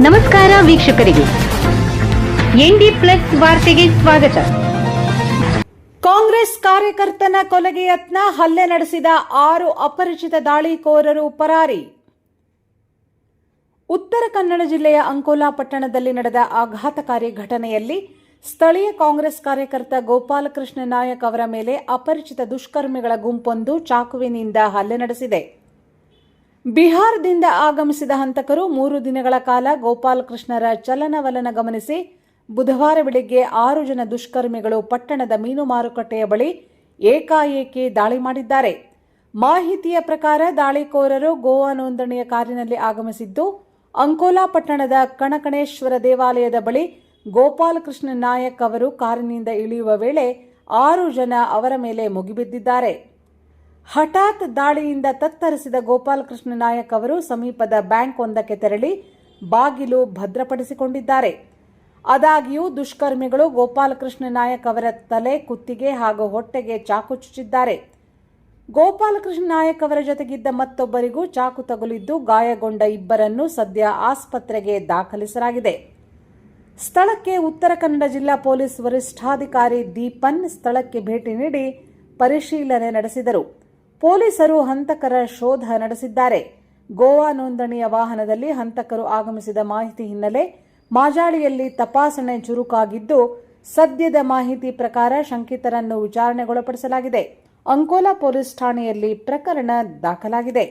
ನಮಸ್ಕಾರ ವೀಕ್ಷಕರಿಗೆ, ND plus ವಾರ್ತೆಗೆ ಸ್ವಾಗತ. ಕಾಂಗ್ರೆಸ್ ಕಾರ್ಯಕರ್ತನ ಕೊಲೆಗೆ ಯತ್ನ, ಹಲ್ಲೆ ನಡೆಸಿದ 6 ಅಪರಿಚಿತ ದಾಳಿಕೋರರು ಪರಾರಿ. ಉತ್ತರ ಕನ್ನಡ ಜಿಲ್ಲೆಯ ಅಂಕೋಲಾ ಪಟ್ಟಣದಲ್ಲಿ ನಡೆದ ಆಘಾತಕಾರಿ ಘಟನೆಯಲ್ಲಿ ಸ್ಥಳೀಯ ಕಾಂಗ್ರೆಸ್ ಕಾರ್ಯಕರ್ತ ಗೋಪಾಲಕೃಷ್ಣ ನಾಯಕ್ ಅವರ ಮೇಲೆ ಅಪರಿಚಿತ ದುಷ್ಕರ್ಮಿಗಳ ಗುಂಪೊಂದು ಚಾಕುವಿನಿಂದ ಹಲ್ಲೆ ನಡೆಸಿದೆ. ಬಿಹಾರದಿಂದ ಆಗಮಿಸಿದ ಹಂತಕರು 3 ದಿನಗಳ ಕಾಲ ಗೋಪಾಲಕೃಷ್ಣರ ಚಲನವಲನ ಗಮನಿಸಿ ಬುಧವಾರ ಬೆಳಗ್ಗೆ 6 ಜನ ದುಷ್ಕರ್ಮಿಗಳು ಪಟ್ಟಣದ ಮೀನು ಮಾರುಕಟ್ಟೆಯ ಬಳಿ ಏಕಾಏಕಿ ದಾಳಿ ಮಾಡಿದ್ದಾರೆ. ಮಾಹಿತಿಯ ಪ್ರಕಾರ ದಾಳಿಕೋರರು ಗೋವಾ ನೋಂದಣಿಯ ಕಾರಿನಲ್ಲಿ ಆಗಮಿಸಿದ್ದು ಅಂಕೋಲಾ ಪಟ್ಟಣದ ಕಣಕಣೇಶ್ವರ ದೇವಾಲಯದ ಬಳಿ ಗೋಪಾಲಕೃಷ್ಣ ನಾಯಕ್ ಅವರು ಕಾರಿನಿಂದ ಇಳಿಯುವ ವೇಳೆ 6 ಜನ ಅವರ ಮೇಲೆ ಮುಗಿಬಿದ್ದಿದ್ದಾರೆ. ಹಠಾತ್ ದಾಳಿಯಿಂದ ತತ್ತರಿಸಿದ ಗೋಪಾಲಕೃಷ್ಣ ನಾಯಕ್ ಅವರು ಸಮೀಪದ ಬ್ಯಾಂಕ್ ಒಂದಕ್ಕೆ ತೆರಳಿ ಬಾಗಿಲು ಭದ್ರಪಡಿಸಿಕೊಂಡಿದ್ದಾರೆ. ಆದಾಗ್ಯೂ ದುಷ್ಕರ್ಮಿಗಳು ಗೋಪಾಲಕೃಷ್ಣ ನಾಯಕ್ ಅವರ ತಲೆ, ಕುತ್ತಿಗೆ ಹಾಗೂ ಹೊಟ್ಟೆಗೆ ಚಾಕು ಚುಚ್ಚಿದ್ದಾರೆ. ಗೋಪಾಲಕೃಷ್ಣ ನಾಯಕ್ ಅವರ ಜೊತೆಗಿದ್ದ ಮತ್ತೊಬ್ಬರಿಗೂ ಚಾಕು ತಗುಲಿದ್ದು ಗಾಯಗೊಂಡ ಇಬ್ಬರನ್ನು ಸದ್ಯ ಆಸ್ಪತ್ರೆಗೆ ದಾಖಲಿಸಲಾಗಿದೆ. ಸ್ಥಳಕ್ಕೆ ಉತ್ತರ ಕನ್ನಡ ಜಿಲ್ಲಾ ಪೊಲೀಸ್ ವರಿಷ್ಠಾಧಿಕಾರಿ ದೀಪನ್ ಸ್ಥಳಕ್ಕೆ ಭೇಟಿ ನೀಡಿ ಪರಿಶೀಲನೆ ನಡೆಸಿದರು. ಪೊಲೀಸರು ಹಂತಕರ ಶೋಧ ನಡೆಸಿದ್ದಾರೆ. ಗೋವಾ ನೋಂದಣಿಯ ವಾಹನದಲ್ಲಿ ಹಂತಕರು ಆಗಮಿಸಿದ ಮಾಹಿತಿ ಹಿನ್ನೆಲೆ ಮಾಜಾಳಿಯಲ್ಲಿ ತಪಾಸಣೆ ಚುರುಕಾಗಿದ್ದು ಸದ್ಯದ ಮಾಹಿತಿ ಪ್ರಕಾರ ಶಂಕಿತರನ್ನು ವಿಚಾರಣೆಗೊಳಪಡಿಸಲಾಗಿದೆ. ಅಂಕೋಲಾ ಪೊಲೀಸ್ ಠಾಣೆಯಲ್ಲಿ ಪ್ರಕರಣ ದಾಖಲಾಗಿದೆ.